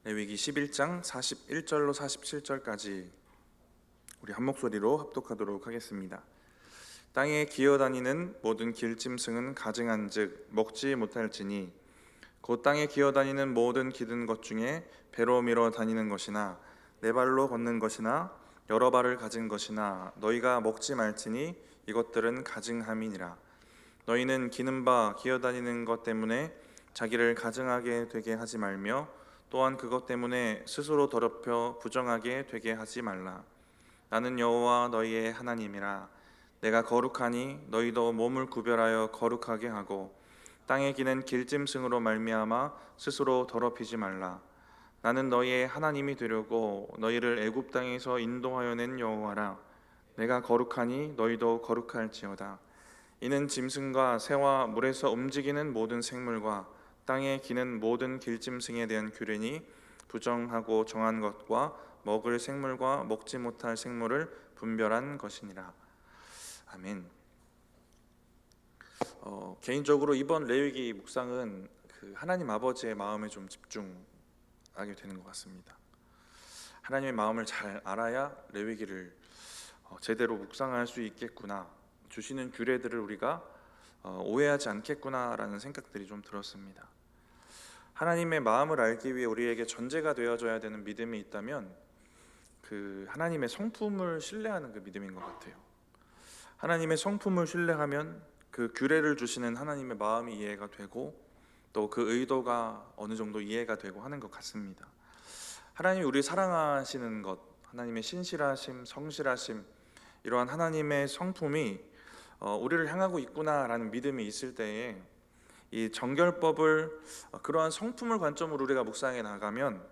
레위기 11장 41절로 47절까지 우리 한 목소리로 합독하도록 하겠습니다. 땅에 기어다니는 모든 길짐승은 가증한즉 먹지 못할지니 곧 땅에 기어다니는 모든 기든 것 중에 배로 밀어 다니는 것이나 네 발로 걷는 것이나 여러 발을 가진 것이나 너희가 먹지 말지니 이것들은 가증함이니라. 너희는 기는 바 기어다니는 것 때문에 자기를 가증하게 되게 하지 말며 또한 그것 때문에 스스로 더럽혀 부정하게 되게 하지 말라. 나는 여호와 너희의 하나님이라. 내가 거룩하니 너희도 몸을 구별하여 거룩하게 하고 땅에 기는 길짐승으로 말미암아 스스로 더럽히지 말라. 나는 너희의 하나님이 되려고 너희를 애굽 땅에서 인도하여 낸 여호와라. 내가 거룩하니 너희도 거룩할지어다. 이는 짐승과 새와 물에서 움직이는 모든 생물과 땅에 기는 모든 길짐승에 대한 규례니 부정하고 정한 것과 먹을 생물과 먹지 못할 생물을 분별한 것이니라. 아멘. 개인적으로 이번 레위기 묵상은 하나님 아버지의 마음에 좀 집중하게 되는 것 같습니다. 하나님의 마음을 잘 알아야 레위기를 제대로 묵상할 수 있겠구나, 주시는 규례들을 우리가 오해하지 않겠구나라는 생각들이 좀 들었습니다. 하나님의 마음을 알기 위해 우리에게 전제가 되어줘야 되는 믿음이 있다면 하나님의 성품을 신뢰하는 그 믿음인 것 같아요. 하나님의 성품을 신뢰하면 그 규례를 주시는 하나님의 마음이 이해가 되고 또 그 의도가 어느 정도 이해가 되고 하는 것 같습니다. 하나님이 우리 사랑하시는 것, 하나님의 신실하심, 성실하심, 이러한 하나님의 성품이 우리를 향하고 있구나라는 믿음이 있을 때에 이 정결법을 그러한 성품을 관점으로 우리가 묵상해 나가면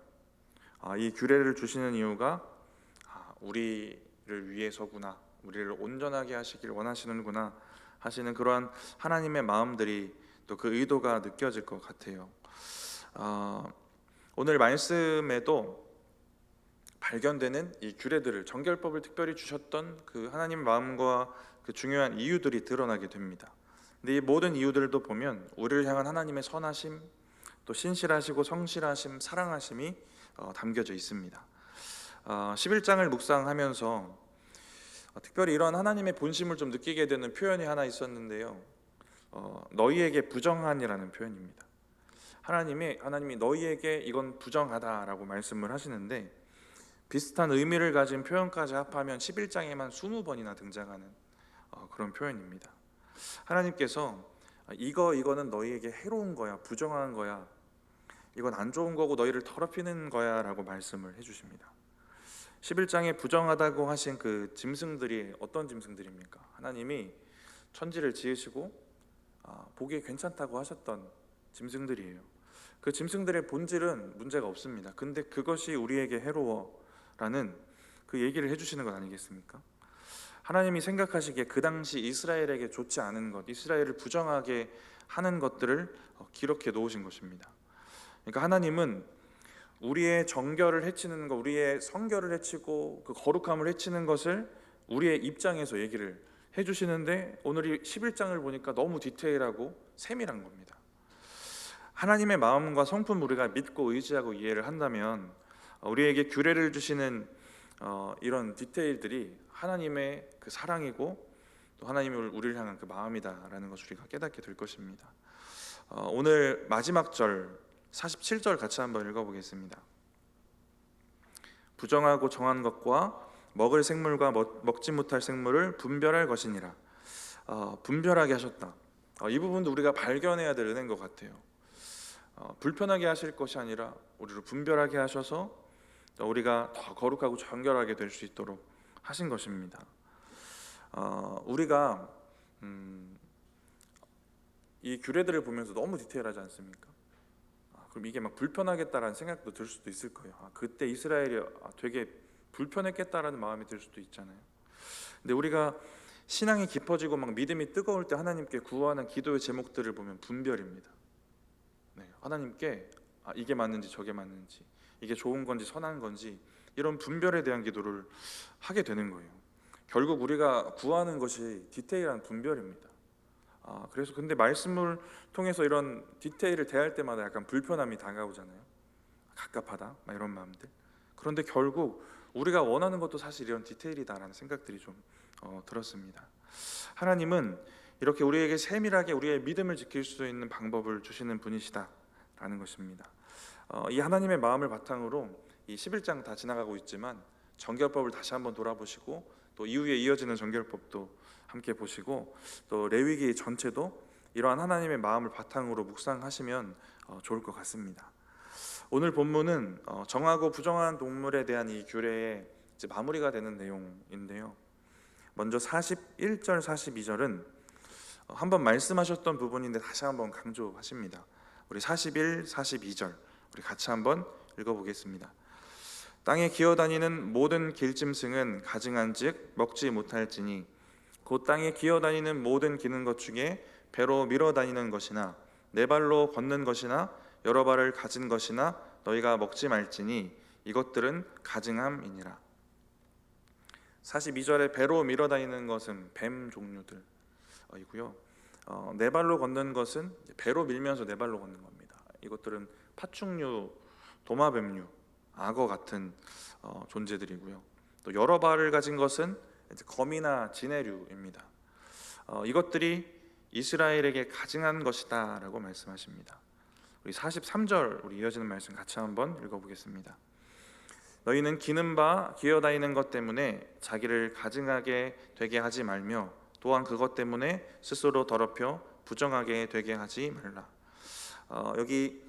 이 규례를 주시는 이유가 우리를 위해서구나, 우리를 온전하게 하시길 원하시는구나 하시는 그러한 하나님의 마음들이 또 그 의도가 느껴질 것 같아요. 오늘 말씀에도 발견되는 이 규례들을, 정결법을 특별히 주셨던 그 하나님의 마음과 그 중요한 이유들이 드러나게 됩니다. 근데 이 모든 이유들도 보면 우리를 향한 하나님의 선하심, 또 신실하시고 성실하심, 사랑하심이 담겨져 있습니다. 11장을 묵상하면서 특별히 이런 하나님의 본심을 좀 느끼게 되는 표현이 하나 있었는데요. 너희에게 부정한이라는 표현입니다. 하나님이 너희에게 이건 부정하다라고 말씀을 하시는데, 비슷한 의미를 가진 표현까지 합하면 11장에만 20번이나 등장하는 그런 표현입니다. 하나님께서 이거는 너희에게 해로운 거야, 부정한 거야, 이건 안 좋은 거고 너희를 더럽히는 거야 라고 말씀을 해주십니다. 11장에 부정하다고 하신 그 짐승들이 어떤 짐승들입니까? 하나님이 천지를 지으시고 보기에 괜찮다고 하셨던 짐승들이에요. 그 짐승들의 본질은 문제가 없습니다. 근데 그것이 우리에게 해로워라는 그 얘기를 해주시는 것 아니겠습니까? 하나님이 생각하시기에 그 당시 이스라엘에게 좋지 않은 것, 이스라엘을 부정하게 하는 것들을 기록해 놓으신 것입니다. 그러니까 하나님은 우리의 정결을 해치는 것, 우리의 성결을 해치고 그 거룩함을 해치는 것을 우리의 입장에서 얘기를 해주시는데, 오늘 이 11장을 보니까 너무 디테일하고 세밀한 겁니다. 하나님의 마음과 성품 우리가 믿고 의지하고 이해를 한다면 우리에게 규례를 주시는 이런 디테일들이 하나님의 그 사랑이고 또 하나님이 우리를 향한 그 마음이다라는 것을 우리가 깨닫게 될 것입니다. 오늘 마지막 절 47절 같이 한번 읽어보겠습니다. 부정하고 정한 것과 먹을 생물과 먹지 못할 생물을 분별할 것이니라. 분별하게 하셨다. 이 부분도 우리가 발견해야 될 은혜인 것 같아요. 불편하게 하실 것이 아니라 우리를 분별하게 하셔서 우리가 더 거룩하고 정결하게 될 수 있도록 하신 것입니다. 우리가 이 규례들을 보면서 너무 디테일하지 않습니까? 그럼 이게 막 불편하겠다라는 생각도 들 수도 있을 거예요. 그때 이스라엘이 되게 불편했겠다라는 마음이 들 수도 있잖아요. 근데 우리가 신앙이 깊어지고 막 믿음이 뜨거울 때 하나님께 구하는 기도의 제목들을 보면 분별입니다. 하나님께 이게 맞는지 저게 맞는지, 이게 좋은 건지 선한 건지, 이런 분별에 대한 기도를 하게 되는 거예요. 결국 우리가 구하는 것이 디테일한 분별입니다. 그래서 근데 말씀을 통해서 이런 디테일을 대할 때마다 약간 불편함이 다가오잖아요. 갑갑하다 막 이런 마음들. 그런데 결국 우리가 원하는 것도 사실 이런 디테일이다라는 생각들이 좀 들었습니다. 하나님은 이렇게 우리에게 세밀하게 우리의 믿음을 지킬 수 있는 방법을 주시는 분이시다라는 것입니다. 이 하나님의 마음을 바탕으로 이 11장 다 지나가고 있지만 정결법을 다시 한번 돌아보시고 또 이후에 이어지는 정결법도 함께 보시고 또 레위기 전체도 이러한 하나님의 마음을 바탕으로 묵상하시면 좋을 것 같습니다. 오늘 본문은 정하고 부정한 동물에 대한 이 규례의 이제 마무리가 되는 내용인데요. 먼저 41절 42절은 한번 말씀하셨던 부분인데 다시 한번 강조하십니다. 우리 41, 42절 우리 같이 한번 읽어보겠습니다. 땅에 기어다니는 모든 길짐승은 가증한즉 먹지 못할지니 곧 땅에 기어다니는 모든 기는 것 중에 배로 밀어다니는 것이나 네 발로 걷는 것이나 여러 발을 가진 것이나 너희가 먹지 말지니 이것들은 가증함이니라. 42절에 배로 밀어다니는 것은 뱀 종류들이고요. 네 발로 걷는 것은 배로 밀면서 네 발로 걷는 겁니다. 이것들은 파충류, 도마뱀류, 악어 같은 존재들이고요. 또 여러 발을 가진 것은 이제 거미나 지네류입니다. 이것들이 이스라엘에게 가증한 것이다라고 말씀하십니다. 우리 43절 우리 이어지는 말씀 같이 한번 읽어보겠습니다. 너희는 기는 바 기어다니는 것 때문에 자기를 가증하게 되게 하지 말며 또한 그것 때문에 스스로 더럽혀 부정하게 되게 하지 말라. 여기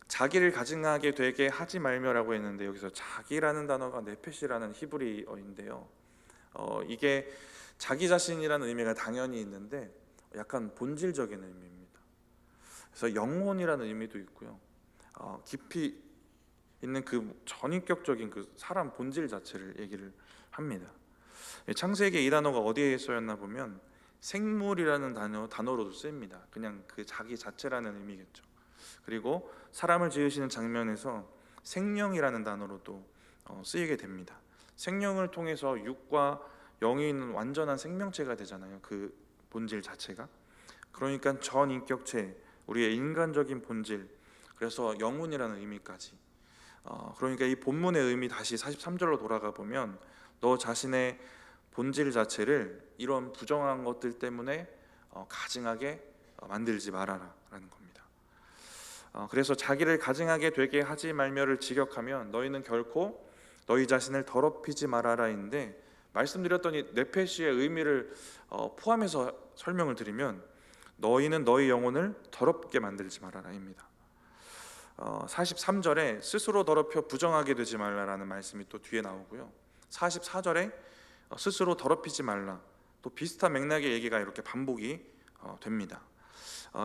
자기를 가증하게 되게 하지 말며라고 했는데 여기서 자기라는 단어가 네페시라는 히브리어인데요. 이게 자기 자신이라는 의미가 당연히 있는데 약간 본질적인 의미입니다. 그래서 영혼이라는 의미도 있고요. 깊이 있는 그 전인격적인 그 사람 본질 자체를 얘기를 합니다. 창세기에 이 단어가 어디에 쓰였나 보면 생물이라는 단어로도 쓰입니다. 그냥 그 자기 자체라는 의미겠죠. 그리고 사람을 지으시는 장면에서 생령이라는 단어로도 쓰이게 됩니다. 생령을 통해서 육과 영이 있는 완전한 생명체가 되잖아요. 그 본질 자체가. 그러니까 전인격체, 우리의 인간적인 본질, 그래서 영혼이라는 의미까지. 그러니까 이 본문의 의미 다시 43절로 돌아가 보면 너 자신의 본질 자체를 이런 부정한 것들 때문에 가증하게 만들지 말아라 라는 겁니다. 그래서 자기를 가증하게 되게 하지 말며를 직역하면 너희는 결코 너희 자신을 더럽히지 말아라인데, 말씀드렸던 이 네페시의 의미를 포함해서 설명을 드리면 너희는 너희 영혼을 더럽게 만들지 말아라입니다. 43절에 스스로 더럽혀 부정하게 되지 말라라는 말씀이 또 뒤에 나오고요. 44절에 스스로 더럽히지 말라, 또 비슷한 맥락의 얘기가 이렇게 반복이 됩니다.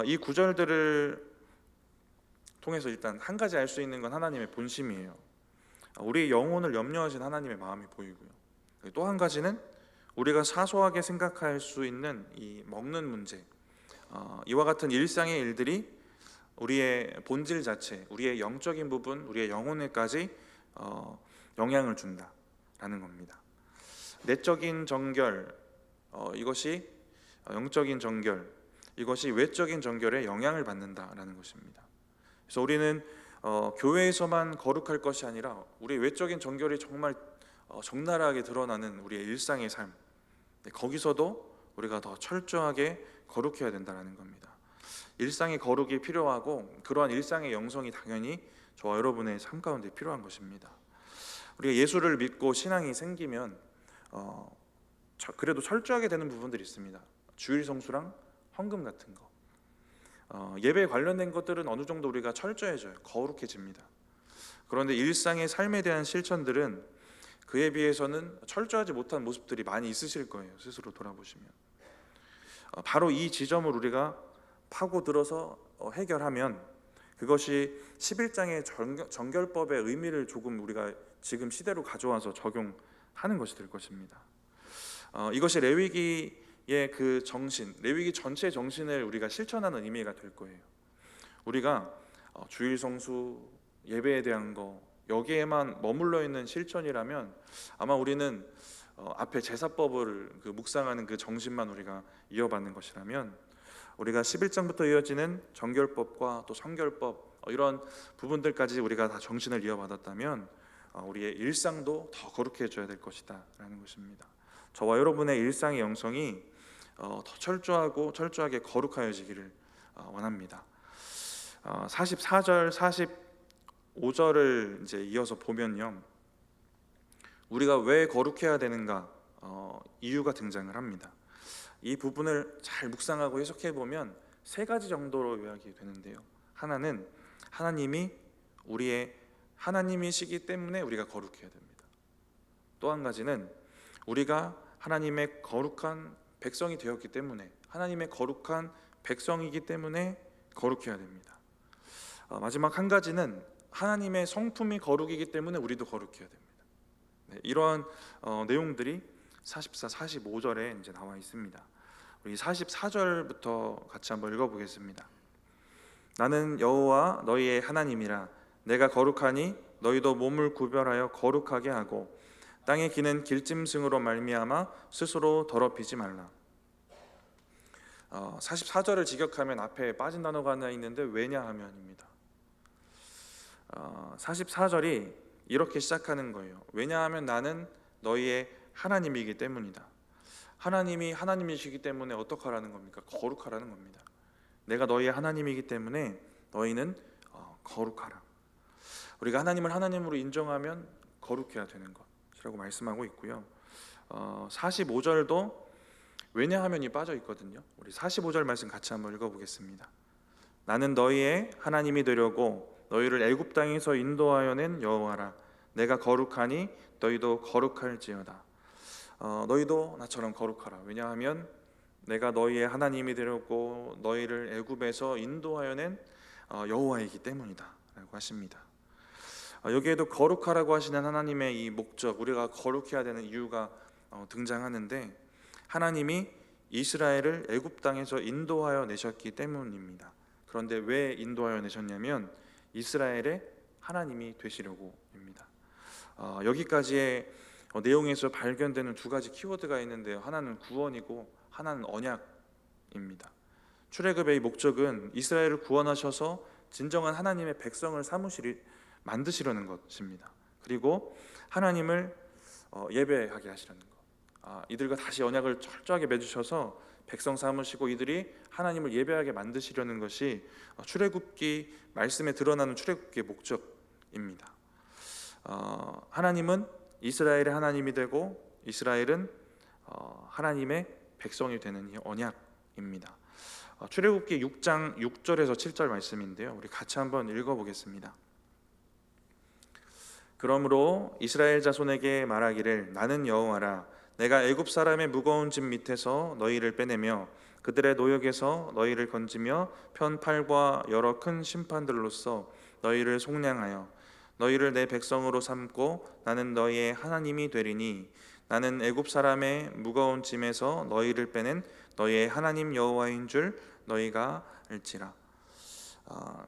이 구절들을 통해서 일단 한 가지 알 수 있는 건 하나님의 본심이에요. 우리의 영혼을 염려하신 하나님의 마음이 보이고요. 또 한 가지는 우리가 사소하게 생각할 수 있는 이 먹는 문제, 이와 같은 일상의 일들이 우리의 본질 자체, 우리의 영적인 부분, 우리의 영혼에까지 영향을 준다라는 겁니다. 내적인 정결, 이것이 영적인 정결, 이것이 외적인 정결에 영향을 받는다라는 것입니다. 그래서 우리는 교회에서만 거룩할 것이 아니라 우리의 외적인 정결이 정말 적나라하게 드러나는 우리의 일상의 삶, 거기서도 우리가 더 철저하게 거룩해야 된다는 겁니다. 일상의 거룩이 필요하고 그러한 일상의 영성이 당연히 저와 여러분의 삶 가운데 필요한 것입니다. 우리가 예수를 믿고 신앙이 생기면 그래도 철저하게 되는 부분들이 있습니다. 주일 성수랑 헌금 같은 거, 예배에 관련된 것들은 어느 정도 우리가 철저해져요. 거룩해집니다. 그런데 일상의 삶에 대한 실천들은 그에 비해서는 철저하지 못한 모습들이 많이 있으실 거예요. 스스로 돌아보시면 바로 이 지점을 우리가 파고들어서 해결하면 그것이 11장의 정결법의 의미를 조금 우리가 지금 시대로 가져와서 적용하는 것이 될 것입니다. 이것이 레위기의 그 정신, 레위기 전체의 정신을 우리가 실천하는 의미가 될 거예요. 우리가 주일 성수, 예배에 대한 거 여기에만 머물러 있는 실천이라면 아마 우리는 앞에 제사법을 묵상하는 그 정신만 우리가 이어받는 것이라면 우리가 11장부터 이어지는 정결법과 또 성결법, 이런 부분들까지 우리가 다 정신을 이어받았다면 우리의 일상도 더 거룩해져야 될 것이다 라는 것입니다. 저와 여러분의 일상의 영성이 더 철저하게 거룩하여지기를 원합니다. 44절, 45절을 이제 이어서 보면요, 우리가 왜 거룩해야 되는가 이유가 등장을 합니다. 이 부분을 잘 묵상하고 해석해 보면 세 가지 정도로 요약이 되는데요. 하나는 하나님이 우리의 하나님이시기 때문에 우리가 거룩해야 됩니다. 또 한 가지는 우리가 하나님의 거룩한 백성이 되었기 때문에, 하나님의 거룩한 백성이기 때문에 거룩해야 됩니다. 마지막 한 가지는 하나님의 성품이 거룩이기 때문에 우리도 거룩해야 됩니다. 이러한 내용들이 44, 45절에 이제 나와 있습니다. 우리 44절부터 같이 한번 읽어보겠습니다. 나는 여호와 너희의 하나님이라. 내가 거룩하니 너희도 몸을 구별하여 거룩하게 하고 땅에 기는 길짐승으로 말미암아 스스로 더럽히지 말라. 44절을 직역하면 앞에 빠진 단어가 하나 있는데 왜냐하면입니다. 44절이 이렇게 시작하는 거예요. 왜냐하면 나는 너희의 하나님이기 때문이다. 하나님이 하나님이시기 때문에 어떡하라는 겁니까? 거룩하라는 겁니다. 내가 너희의 하나님이기 때문에 너희는 거룩하라. 우리가 하나님을 하나님으로 인정하면 거룩해야 되는 것이라고 말씀하고 있고요. 45절도 왜냐하면이 빠져 있거든요. 우리 45절 말씀 같이 한번 읽어보겠습니다. 나는 너희의 하나님이 되려고 너희를 애굽 땅에서 인도하여 낸 여호와라. 내가 거룩하니 너희도 거룩할지어다. 너희도 나처럼 거룩하라. 왜냐하면 내가 너희의 하나님이 되려고 너희를 애굽에서 인도하여 낸 여호와이기 때문이다 라고 하십니다. 여기에도 거룩하라고 하시는 하나님의 이 목적, 우리가 거룩해야 되는 이유가 등장하는데, 하나님이 이스라엘을 애굽 땅에서 인도하여 내셨기 때문입니다. 그런데 왜 인도하여 내셨냐면 이스라엘의 하나님이 되시려고입니다. 여기까지의 내용에서 발견되는 두 가지 키워드가 있는데요. 하나는 구원이고 하나는 언약입니다. 출애굽의 이 목적은 이스라엘을 구원하셔서 진정한 하나님의 백성을 만드시려는 것입니다. 그리고 하나님을 예배하게 하시려는 것. 이들과 다시 언약을 철저하게 맺으셔서 백성 삼으시고 이들이 하나님을 예배하게 만드시려는 것이 출애굽기 말씀에 드러나는 출애굽기의 목적입니다. 하나님은 이스라엘의 하나님이 되고 이스라엘은 하나님의 백성이 되는 이 언약입니다. 출애굽기 6장 6절에서 7절 말씀인데요. 우리 같이 한번 읽어보겠습니다. 그러므로 이스라엘 자손에게 말하기를 나는 여호와라. 내가 애굽 사람의 무거운 짐 밑에서 너희를 빼내며 그들의 노역에서 너희를 건지며 편팔과 여러 큰 심판들로서 너희를 속량하여 너희를 내 백성으로 삼고 나는 너희의 하나님이 되리니 나는 애굽 사람의 무거운 짐에서 너희를 빼낸 너희의 하나님 여호와인 줄 너희가 알지라.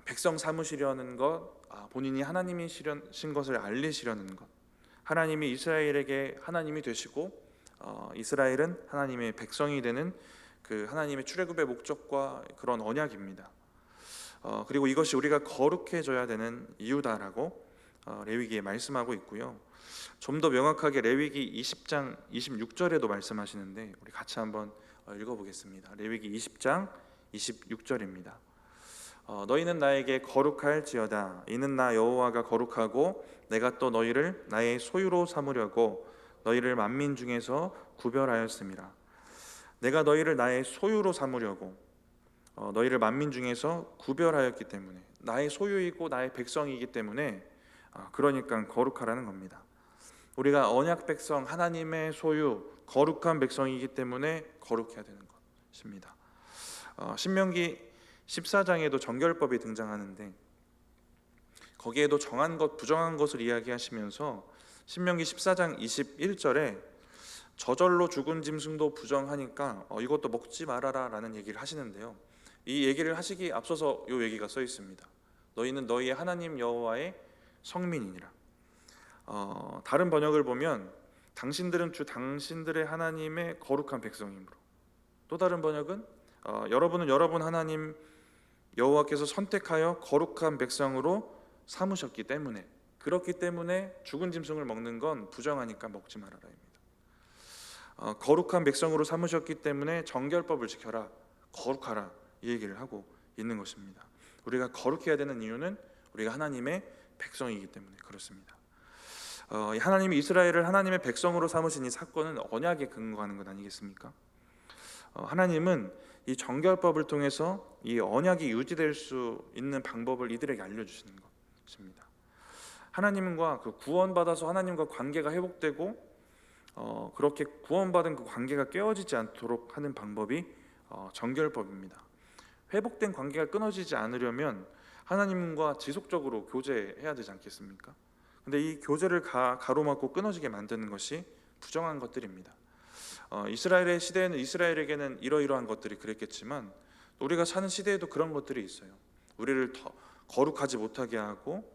백성 삼으시려는 것, 본인이 하나님이신 것을 알리시려는 것, 하나님이 이스라엘에게 하나님이 되시고 이스라엘은 하나님의 백성이 되는 그 하나님의 출애굽의 목적과 그런 언약입니다. 그리고 이것이 우리가 거룩해져야 되는 이유다라고 레위기에 말씀하고 있고요. 좀 더 명확하게 레위기 20장 26절에도 말씀하시는데 우리 같이 한번 읽어보겠습니다. 레위기 20장 26절입니다. 너희는 나에게 거룩할지어다. 이는 나 여호와가 거룩하고 내가 또 너희를 나의 소유로 삼으려고 너희를 만민 중에서 구별하였음이라. 내가 너희를 나의 소유로 삼으려고 너희를 만민 중에서 구별하였기 때문에, 나의 소유이고 나의 백성이기 때문에 그러니까 거룩하라는 겁니다. 우리가 언약 백성, 하나님의 소유, 거룩한 백성이기 때문에 거룩해야 되는 것입니다. 신명기 14장에도 정결법이 등장하는데 거기에도 정한 것, 부정한 것을 이야기하시면서 신명기 14장 21절에 저절로 죽은 짐승도 부정하니까 이것도 먹지 말아라 라는 얘기를 하시는데요. 이 얘기를 하시기 앞서서 이 얘기가 써 있습니다. 너희는 너희의 하나님 여호와의 성민이니라. 다른 번역을 보면 당신들은 주 당신들의 하나님의 거룩한 백성이므로, 또 다른 번역은 여러분은 여러분 하나님의 여호와께서 선택하여 거룩한 백성으로 삼으셨기 때문에, 그렇기 때문에 죽은 짐승을 먹는 건 부정하니까 먹지 말아라입니다. 거룩한 백성으로 삼으셨기 때문에 정결법을 지켜라, 거룩하라, 이 얘기를 하고 있는 것입니다. 우리가 거룩해야 되는 이유는 우리가 하나님의 백성이기 때문에 그렇습니다. 하나님이 이스라엘을 하나님의 백성으로 삼으신 이 사건은 언약에 근거하는 것 아니겠습니까? 하나님은 이 정결법을 통해서 이 언약이 유지될 수 있는 방법을 이들에게 알려주시는 것입니다. 하나님과 그 구원받아서 하나님과 관계가 회복되고 그렇게 구원받은 그 관계가 깨어지지 않도록 하는 방법이 정결법입니다. 회복된 관계가 끊어지지 않으려면 하나님과 지속적으로 교제해야 되지 않겠습니까? 근데 이 교제를 가로막고 끊어지게 만드는 것이 부정한 것들입니다. 이스라엘의 시대에는 이스라엘에게는 이러이러한 것들이 그랬겠지만 우리가 사는 시대에도 그런 것들이 있어요. 우리를 더 거룩하지 못하게 하고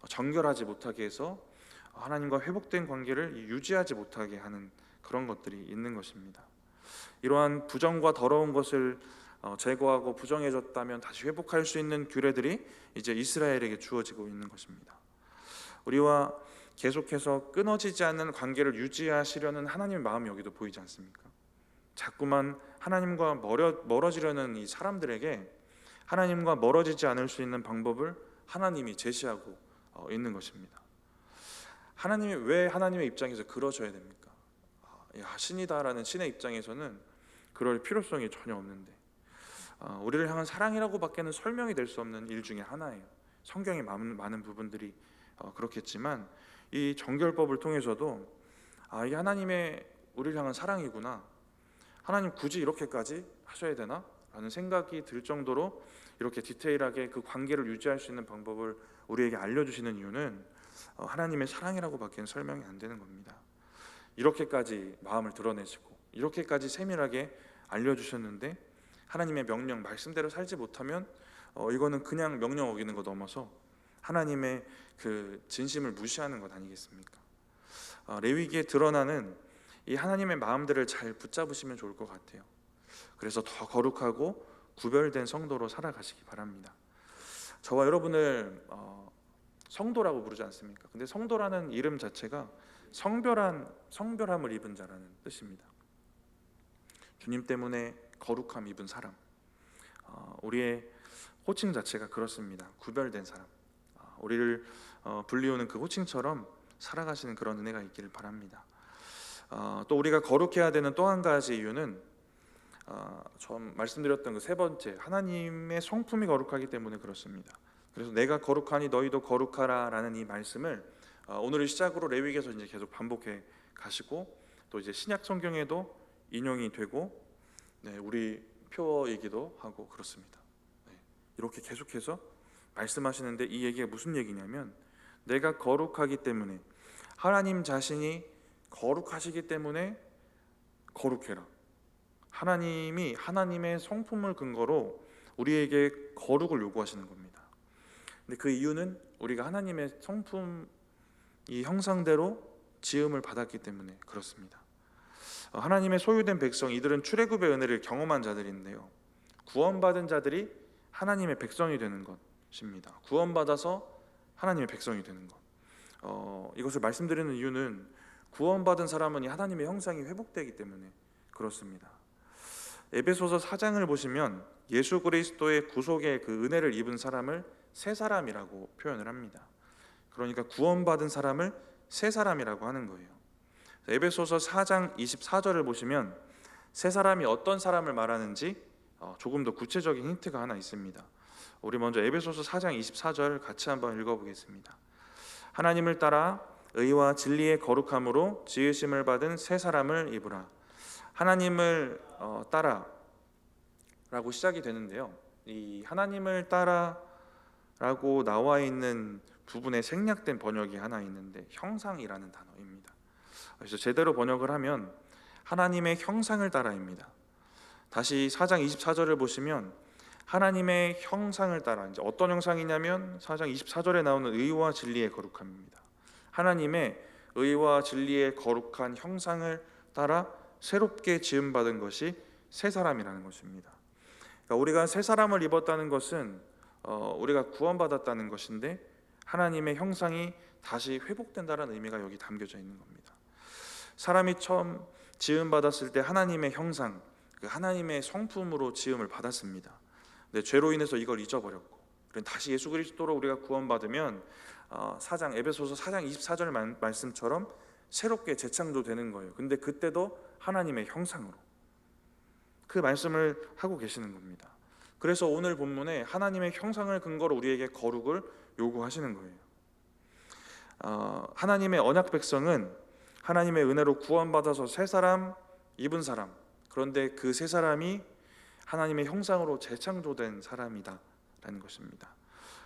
정결하지 못하게 해서 하나님과 회복된 관계를 유지하지 못하게 하는 그런 것들이 있는 것입니다. 이러한 부정과 더러운 것을 제거하고 부정해졌다면 다시 회복할 수 있는 규례들이 이제 이스라엘에게 주어지고 있는 것입니다. 우리와 계속해서 끊어지지 않는 관계를 유지하시려는 하나님의 마음이 여기도 보이지 않습니까? 자꾸만 하나님과 멀어지려는 이 사람들에게 하나님과 멀어지지 않을 수 있는 방법을 하나님이 제시하고 있는 것입니다. 하나님이 왜 하나님의 입장에서 그러셔야 됩니까? 신이다라는 신의 입장에서는 그럴 필요성이 전혀 없는데 우리를 향한 사랑이라고밖에는 설명이 될 수 없는 일 중에 하나예요. 성경의 많은 부분들이 그렇겠지만 이 정결법을 통해서도 이게 하나님의 우리를 향한 사랑이구나, 하나님 굳이 이렇게까지 하셔야 되나? 라는 생각이 들 정도로 이렇게 디테일하게 그 관계를 유지할 수 있는 방법을 우리에게 알려주시는 이유는 하나님의 사랑이라고밖에는 설명이 안 되는 겁니다. 이렇게까지 마음을 드러내시고 이렇게까지 세밀하게 알려주셨는데 하나님의 명령, 말씀대로 살지 못하면 이거는 그냥 명령 어기는 거 넘어서 하나님의 그 진심을 무시하는 것 아니겠습니까? 레위기에 드러나는 이 하나님의 마음들을 잘 붙잡으시면 좋을 것 같아요. 그래서 더 거룩하고 구별된 성도로 살아가시기 바랍니다. 저와 여러분을 성도라고 부르지 않습니까? 근데 성도라는 이름 자체가 성별함을 입은 자라는 뜻입니다. 주님 때문에 거룩함 입은 사람, 우리의 호칭 자체가 그렇습니다. 구별된 사람, 우리를 불리우는 그 호칭처럼 살아가시는 그런 은혜가 있기를 바랍니다. 또 우리가 거룩해야 되는 또 한 가지 이유는 처음 말씀드렸던 그 세 번째, 하나님의 성품이 거룩하기 때문에 그렇습니다. 그래서 내가 거룩하니 너희도 거룩하라 라는 이 말씀을 오늘을 시작으로 레위기에서 이제 계속 반복해 가시고 또 이제 신약 성경에도 인용이 되고 우리 표어이기도 하고 그렇습니다. 이렇게 계속해서 말씀하시는데 이 얘기가 무슨 얘기냐면 내가 거룩하기 때문에, 하나님 자신이 거룩하시기 때문에 거룩해라. 하나님이 하나님의 성품을 근거로 우리에게 거룩을 요구하시는 겁니다. 근데 그 이유는 우리가 하나님의 성품 이 형상대로 지음을 받았기 때문에 그렇습니다. 하나님의 소유된 백성, 이들은 출애굽의 은혜를 경험한 자들인데요, 구원받은 자들이 하나님의 백성이 되는 것입니다. 구원받아서 하나님의 백성이 되는 것. 이것을 말씀드리는 이유는 구원받은 사람은 이 하나님의 형상이 회복되기 때문에 그렇습니다. 에베소서 4장을 보시면 예수 그리스도의 구속의 그 은혜를 입은 사람을 새 사람이라고 표현을 합니다. 그러니까 구원받은 사람을 새 사람이라고 하는 거예요. 에베소서 4장 24절을 보시면 새 사람이 어떤 사람을 말하는지 조금 더 구체적인 힌트가 하나 있습니다. 우리 먼저 에베소서 4장 24절 같이 한번 읽어보겠습니다. 하나님을 따라 의와 진리의 거룩함으로 지으심을 받은 새 사람을 입으라. 하나님을 따라 라고 시작이 되는데요, 이 하나님을 따라 라고 나와 있는 부분에 생략된 번역이 하나 있는데 형상이라는 단어입니다. 그래서 제대로 번역을 하면 하나님의 형상을 따라입니다. 다시 4장 24절을 보시면 하나님의 형상을 따라, 이제 어떤 형상이냐면 4장 24절에 나오는 의와 진리의 거룩함입니다. 하나님의 의와 진리의 거룩한 형상을 따라 새롭게 지음받은 것이 새 사람이라는 것입니다. 그러니까 우리가 새 사람을 입었다는 것은 우리가 구원받았다는 것인데 하나님의 형상이 다시 회복된다는 의미가 여기 담겨져 있는 겁니다. 사람이 처음 지음 받았을 때 하나님의 형상, 그 하나님의 성품으로 지음을 받았습니다. 근데 죄로 인해서 이걸 잊어버렸고, 다시 예수 그리스도로 우리가 구원받으면 에베소서 4장 24절 말씀처럼 새롭게 재창조되는 거예요. 근데 그때도 하나님의 형상으로 그 말씀을 하고 계시는 겁니다. 그래서 오늘 본문에 하나님의 형상을 근거로 우리에게 거룩을 요구하시는 거예요. 하나님의 언약 백성은 하나님의 은혜로 구원받아서 새 사람 입은 사람, 그런데 그 새 사람이 하나님의 형상으로 재창조된 사람이다 라는 것입니다.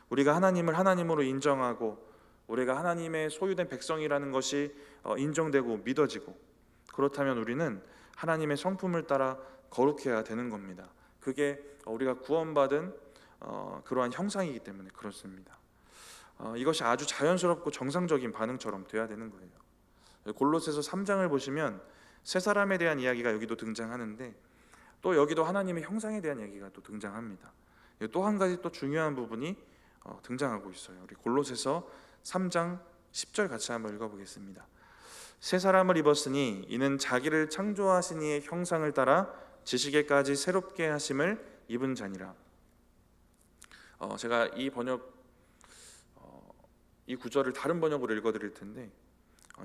우리가 하나님을 하나님으로 인정하고 우리가 하나님의 소유된 백성이라는 것이 인정되고 믿어지고, 그렇다면 우리는 하나님의 성품을 따라 거룩해야 되는 겁니다. 그게 우리가 구원받은 그러한 형상이기 때문에 그렇습니다. 이것이 아주 자연스럽고 정상적인 반응처럼 돼야 되는 거예요. 골로새서 3장을 보시면 새 사람에 대한 이야기가 여기도 등장하는데, 또 여기도 하나님의 형상에 대한 얘기가 또 등장합니다. 또 한 가지 또 중요한 부분이 등장하고 있어요. 우리 골로새서 3장 10절 같이 한번 읽어보겠습니다. 새 사람을 입었으니 이는 자기를 창조하신 이의 형상을 따라 지식에까지 새롭게 하심을 입은 자니라. 제가 이 구절을 다른 번역으로 읽어드릴 텐데,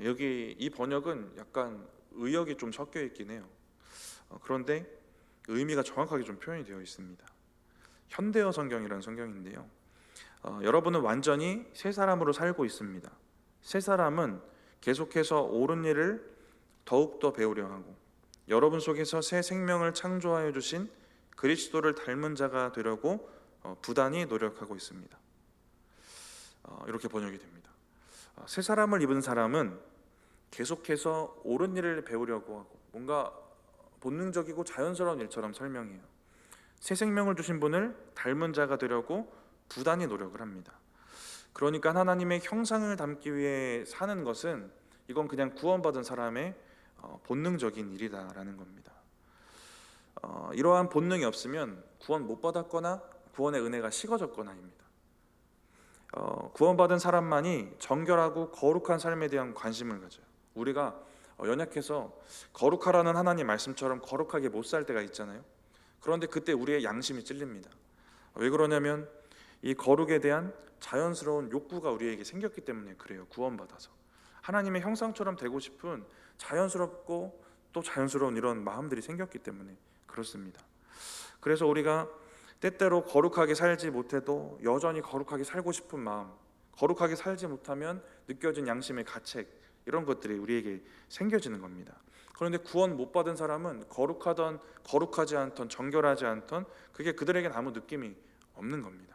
여기 이 번역은 약간 의역이 좀 섞여 있긴 해요. 그런데 의미가 정확하게 좀 표현이 되어 있습니다. 현대어 성경이라는 성경인데요, 여러분은 완전히 새 사람으로 살고 있습니다. 새 사람은 계속해서 옳은 일을 더욱더 배우려 하고 여러분 속에서 새 생명을 창조하여 주신 그리스도를 닮은 자가 되려고 부단히 노력하고 있습니다. 이렇게 번역이 됩니다. 새 사람을 입은 사람은 계속해서 옳은 일을 배우려고 하고 뭔가 본능적이고 자연스러운 일처럼 설명해요. 새 생명을 주신 분을 닮은 자가 되려고 부단히 노력을 합니다. 그러니까 하나님의 형상을 담기 위해 사는 것은 이건 그냥 구원받은 사람의 본능적인 일이다라는 겁니다. 이러한 본능이 없으면 구원 못 받았거나 구원의 은혜가 식어졌거나입니다. 구원받은 사람만이 정결하고 거룩한 삶에 대한 관심을 가져요. 우리가 연약해서 거룩하라는 하나님 말씀처럼 거룩하게 못 살 때가 있잖아요. 그런데 그때 우리의 양심이 찔립니다. 왜 그러냐면 이 거룩에 대한 자연스러운 욕구가 우리에게 생겼기 때문에 그래요. 구원받아서 하나님의 형상처럼 되고 싶은 자연스럽고 또 자연스러운 이런 마음들이 생겼기 때문에 그렇습니다. 그래서 우리가 때때로 거룩하게 살지 못해도 여전히 거룩하게 살고 싶은 마음, 거룩하게 살지 못하면 느껴진 양심의 가책, 이런 것들이 우리에게 생겨지는 겁니다. 그런데 구원 못 받은 사람은 거룩하던 거룩하지 않던 정결하지 않던 그게 그들에게는 아무 느낌이 없는 겁니다.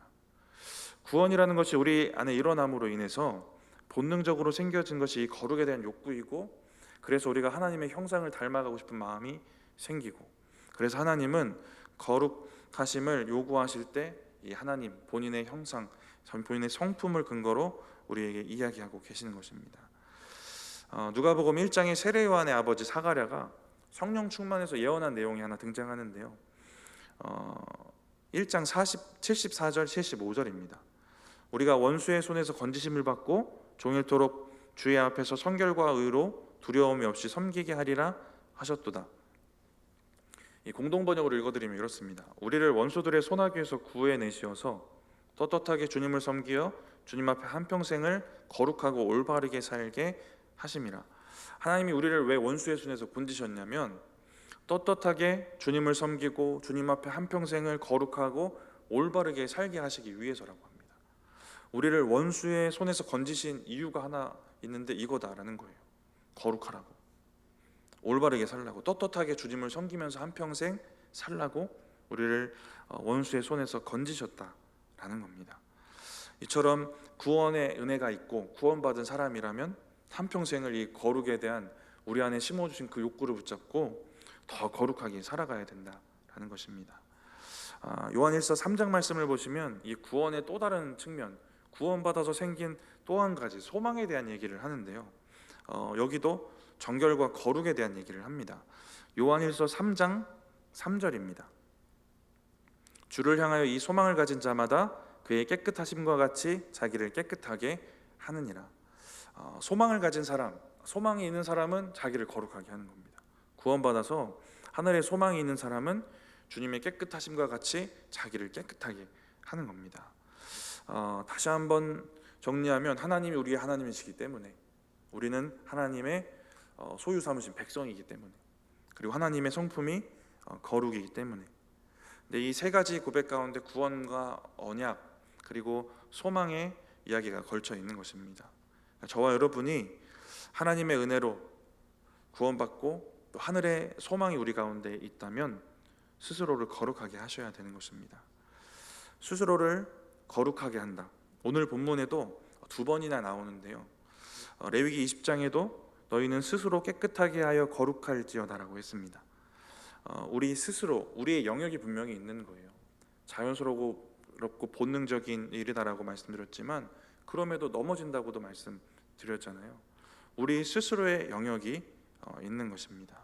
구원이라는 것이 우리 안에 일어남으로 인해서 본능적으로 생겨진 것이 이 거룩에 대한 욕구이고, 그래서 우리가 하나님의 형상을 닮아가고 싶은 마음이 생기고, 그래서 하나님은 거룩하심을 요구하실 때 이 하나님 본인의 형상, 본인의 성품을 근거로 우리에게 이야기하고 계시는 것입니다. 누가복음 1장의 세례 요한의 아버지 사가랴가 성령 충만해서 예언한 내용이 하나 등장하는데요, 1장 74절 75절입니다. 우리가 원수의 손에서 건지심을 받고 종일토록 주의 앞에서 성결과 의로 두려움이 없이 섬기게 하리라 하셨도다. 이 공동 번역으로 읽어드리면 이렇습니다. 우리를 원수들의 손아귀에서 구해내시어서 떳떳하게 주님을 섬기어 주님 앞에 한평생을 거룩하고 올바르게 살게 하심이라. 하나님이 우리를 왜 원수의 손에서 건지셨냐면 떳떳하게 주님을 섬기고 주님 앞에 한평생을 거룩하고 올바르게 살게 하시기 위해서라고 합니다. 우리를 원수의 손에서 건지신 이유가 하나 있는데 이거다라는 거예요. 거룩하라고, 올바르게 살라고, 떳떳하게 주님을 섬기면서 한평생 살라고 우리를 원수의 손에서 건지셨다라는 겁니다. 이처럼 구원의 은혜가 있고 구원받은 사람이라면 한평생을 이 거룩에 대한 우리 안에 심어주신 그 욕구를 붙잡고 더 거룩하게 살아가야 된다라는 것입니다. 요한일서 3장 말씀을 보시면 이 구원의 또 다른 측면, 구원받아서 생긴 또 한 가지 소망에 대한 얘기를 하는데요, 여기도 정결과 거룩에 대한 얘기를 합니다. 요한일서 3장 3절입니다. 주를 향하여 이 소망을 가진 자마다 그의 깨끗하심과 같이 자기를 깨끗하게 하느니라. 소망을 가진 사람, 소망이 있는 사람은 자기를 거룩하게 하는 겁니다. 구원받아서 하늘에 소망이 있는 사람은 주님의 깨끗하심과 같이 자기를 깨끗하게 하는 겁니다. 다시 한번 정리하면 하나님이 우리의 하나님이시기 때문에, 우리는 하나님의 소유 삼으신 백성이기 때문에, 그리고 하나님의 성품이 거룩이기 때문에, 근데 이 세 가지 고백 가운데 구원과 언약 그리고 소망의 이야기가 걸쳐 있는 것입니다. 저와 여러분이 하나님의 은혜로 구원받고 또 하늘의 소망이 우리 가운데 있다면 스스로를 거룩하게 하셔야 되는 것입니다. 스스로를 거룩하게 한다. 오늘 본문에도 두 번이나 나오는데요. 레위기 20장에도 너희는 스스로 깨끗하게 하여 거룩할지어다라고 했습니다. 우리 스스로, 우리의 영역이 분명히 있는 거예요. 자연스럽고 본능적인 일이다라고 말씀드렸지만 그럼에도 넘어진다고도 말씀드렸잖아요. 우리 스스로의 영역이 있는 것입니다.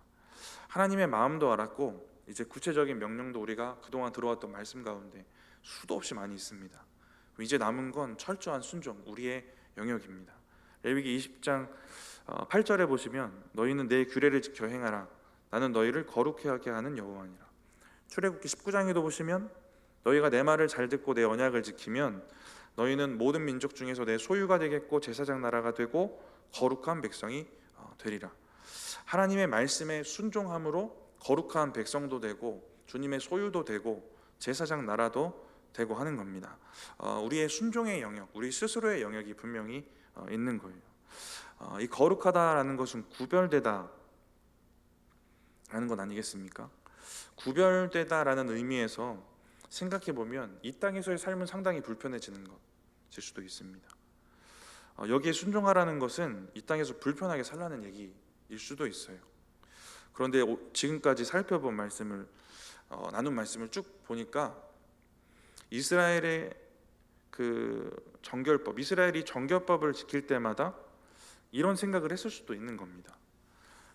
하나님의 마음도 알았고 이제 구체적인 명령도 우리가 그동안 들어왔던 말씀 가운데 수도 없이 많이 있습니다. 이제 남은 건 철저한 순종, 우리의 영역입니다. 레위기 20장 8절에 보시면 너희는 내 규례를 지켜 행하라. 나는 너희를 거룩하게 하는 여호와니라. 출애굽기 19장에도 보시면 너희가 내 말을 잘 듣고 내 언약을 지키면 너희는 모든 민족 중에서 내 소유가 되겠고 제사장 나라가 되고 거룩한 백성이 되리라. 하나님의 말씀에 순종함으로 거룩한 백성도 되고 주님의 소유도 되고 제사장 나라도 되고 하는 겁니다. 우리의 순종의 영역, 우리 스스로의 영역이 분명히 있는 거예요. 이 거룩하다라는 것은 구별되다 라는 건 아니겠습니까? 구별되다라는 의미에서 생각해 보면 이 땅에서의 삶은 상당히 불편해지는 것일 수도 있습니다. 여기에 순종하라는 것은 이 땅에서 불편하게 살라는 얘기일 수도 있어요. 그런데 지금까지 살펴본 말씀을 나눈 말씀을 쭉 보니까 이스라엘의 그 정결법, 이스라엘이 정결법을 지킬 때마다 이런 생각을 했을 수도 있는 겁니다.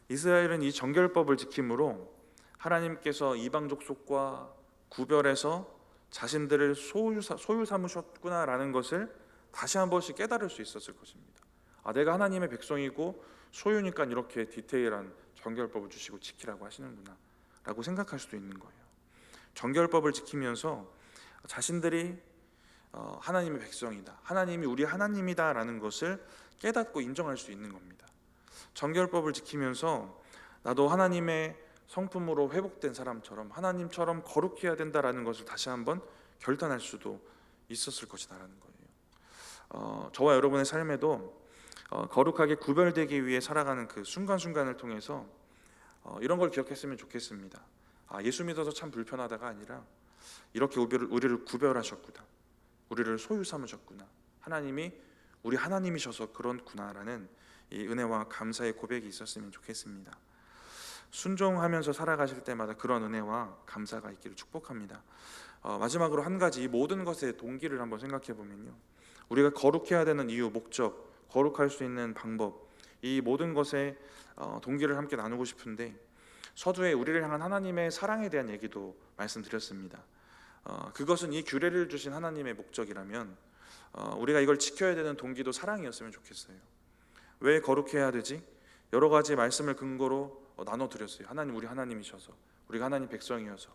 이스라엘은 이 정결법을 지킴으로 하나님께서 이방 족속과 구별해서 자신들을 소유 삼으셨구나라는 것을 다시 한 번씩 깨달을 수 있었을 것입니다. 내가 하나님의 백성이고 소유니까 이렇게 디테일한 정결법을 주시고 지키라고 하시는구나 라고 생각할 수도 있는 거예요. 정결법을 지키면서 자신들이 하나님의 백성이다, 하나님이 우리 하나님이다 라는 것을 깨닫고 인정할 수 있는 겁니다. 정결법을 지키면서 나도 하나님의 성품으로 회복된 사람처럼 하나님처럼 거룩해야 된다라는 것을 다시 한번 결단할 수도 있었을 것이다라는 거예요. 저와 여러분의 삶에도 거룩하게 구별되기 위해 살아가는 그 순간순간을 통해서 이런 걸 기억했으면 좋겠습니다. 예수 믿어서 참 불편하다가 아니라 이렇게 우리를 구별하셨구나, 우리를 소유 삼으셨구나, 하나님이 우리 하나님이셔서 그렇구나라는 이 은혜와 감사의 고백이 있었으면 좋겠습니다. 순종하면서 살아가실 때마다 그런 은혜와 감사가 있기를 축복합니다. 마지막으로 한 가지, 이 모든 것의 동기를 한번 생각해 보면요, 우리가 거룩해야 되는 이유, 목적, 거룩할 수 있는 방법, 이 모든 것의 동기를 함께 나누고 싶은데, 서두에 우리를 향한 하나님의 사랑에 대한 얘기도 말씀드렸습니다. 그것은 이 규례를 주신 하나님의 목적이라면 우리가 이걸 지켜야 되는 동기도 사랑이었으면 좋겠어요. 왜 거룩해야 되지? 여러 가지 말씀을 근거로 나눠드렸어요. 하나님, 우리 하나님이셔서, 우리가 하나님 백성이어서,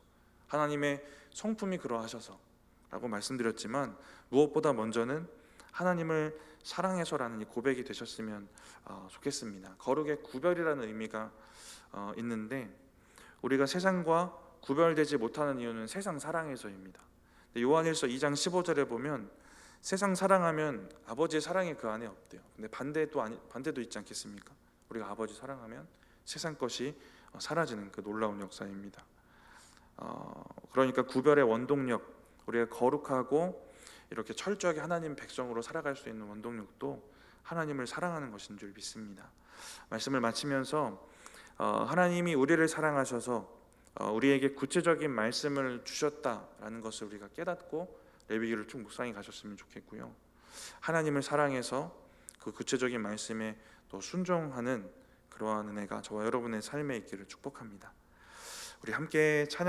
하나님의 성품이 그러하셔서 라고 말씀드렸지만, 무엇보다 먼저는 하나님을 사랑해서라는 이 고백이 되셨으면 좋겠습니다. 거룩의 구별이라는 의미가 있는데, 우리가 세상과 구별되지 못하는 이유는 세상 사랑에서입니다. 요한일서 2장 15절에 보면 세상 사랑하면 아버지의 사랑이 그 안에 없대요. 근데 반대도 있지 않겠습니까? 우리가 아버지 사랑하면 세상 것이 사라지는 그 놀라운 역사입니다. 그러니까 구별의 원동력, 우리가 거룩하고 이렇게 철저하게 하나님 백성으로 살아갈 수 있는 원동력도 하나님을 사랑하는 것인 줄 믿습니다. 말씀을 마치면서 하나님이 우리를 사랑하셔서 우리에게 구체적인 말씀을 주셨다라는 것을 우리가 깨닫고 레위기를 쭉 묵상해 가셨으면 좋겠고요. 하나님을 사랑해서 그 구체적인 말씀에 또 순종하는 그러한 은혜가 저와 여러분의 삶에 있기를 축복합니다. 우리 함께 찬양